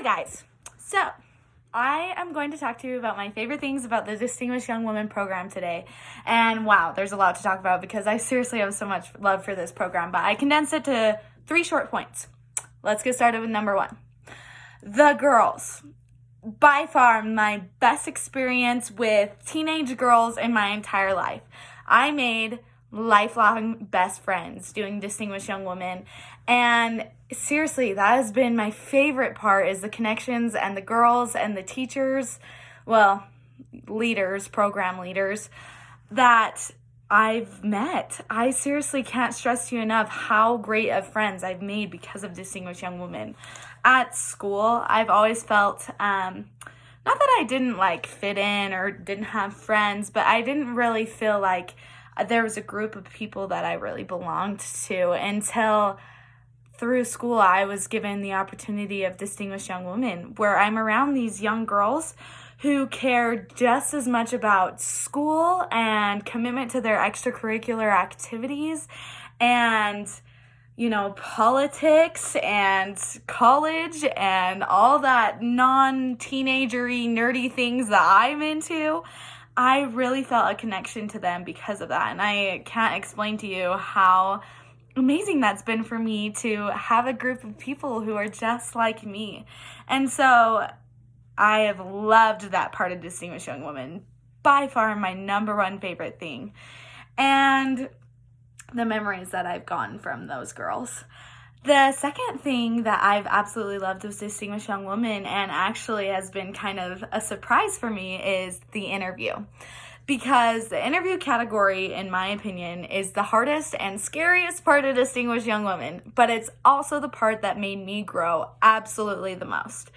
Hi guys. So, I am going to talk to you about my favorite things about the Distinguished Young Women program today. And wow, there's a lot to talk about because I seriously have so much love for this program, but I condensed it to 3 short points. Let's get started with number 1. The girls. By far my best experience with teenage girls in my entire life. I made lifelong best friends doing Distinguished Young Women, and seriously, that has been my favorite part, is the connections and the girls and the teachers, leaders, program leaders that I've met. I seriously can't stress to you enough how great of friends I've made because of Distinguished Young Women. At school, I've always felt, not that I didn't fit in or didn't have friends, but I didn't really feel like there was a group of people that I really belonged to until through school I was given the opportunity of Distinguished Young Women, where I'm around these young girls who care just as much about school and commitment to their extracurricular activities and, politics and college and all that non-teenagery nerdy things that I'm into. I really felt a connection to them because of that, and I can't explain to you how amazing that's been for me to have a group of people who are just like me. And so I have loved that part of Distinguished Young Women. By far my number one favorite thing. And the memories that I've gotten from those girls. The second thing that I've absolutely loved with Distinguished Young Women, and actually has been kind of a surprise for me, is the interview. Because the interview category, in my opinion, is the hardest and scariest part of Distinguished Young Women, but it's also the part that made me grow absolutely the most.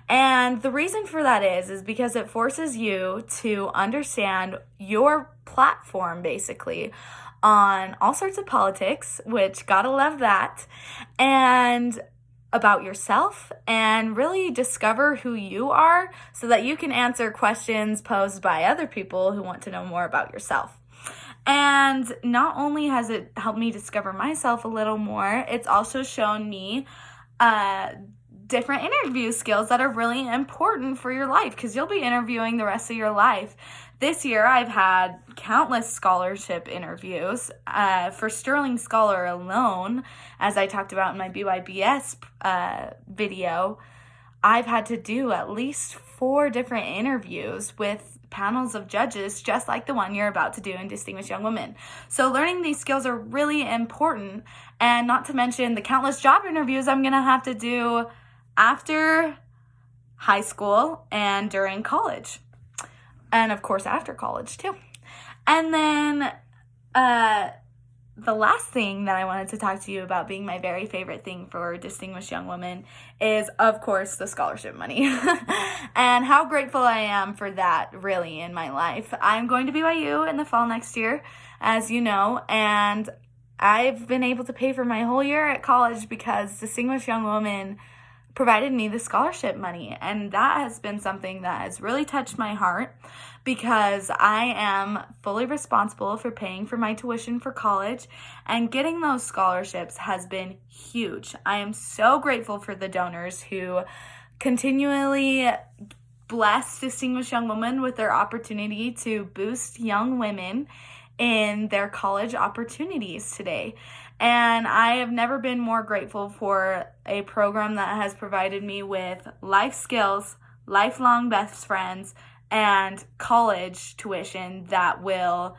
And the reason for that is because it forces you to understand your platform, basically, on all sorts of politics, which gotta love that, and about yourself, and really discover who you are so that you can answer questions posed by other people who want to know more about yourself. And not only has it helped me discover myself a little more, it's also shown me different interview skills that are really important for your life, because you'll be interviewing the rest of your life. This year, I've had countless scholarship interviews. For Sterling Scholar alone, as I talked about in my BYBS video, I've had to do at least 4 different interviews with panels of judges, just like the one you're about to do in Distinguished Young Women. So learning these skills are really important, and not to mention the countless job interviews I'm going to have to do after high school and during college. And of course, after college, too. And then the last thing that I wanted to talk to you about being my very favorite thing for Distinguished Young Women is, of course, the scholarship money. And how grateful I am for that, really, in my life. I'm going to BYU in the fall next year, as you know, and I've been able to pay for my whole year at college because Distinguished Young Women provided me the scholarship money, and that has been something that has really touched my heart, because I am fully responsible for paying for my tuition for college, and getting those scholarships has been huge. I am so grateful for the donors who continually bless Distinguished Young Women with their opportunity to boost young women in their college opportunities today. And I have never been more grateful for a program that has provided me with life skills, lifelong best friends, and college tuition that will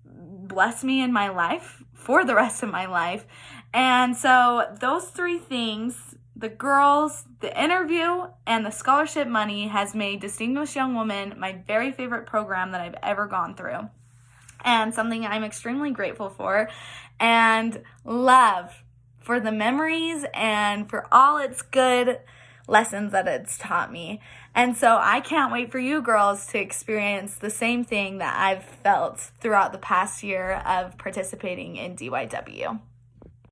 bless me in my life for the rest of my life. And so those 3 things, the girls, the interview, and the scholarship money, has made Distinguished Young Women my very favorite program that I've ever gone through. And something I'm extremely grateful for and love for the memories and for all its good lessons that it's taught me. And so I can't wait for you girls to experience the same thing that I've felt throughout the past year of participating in DYW.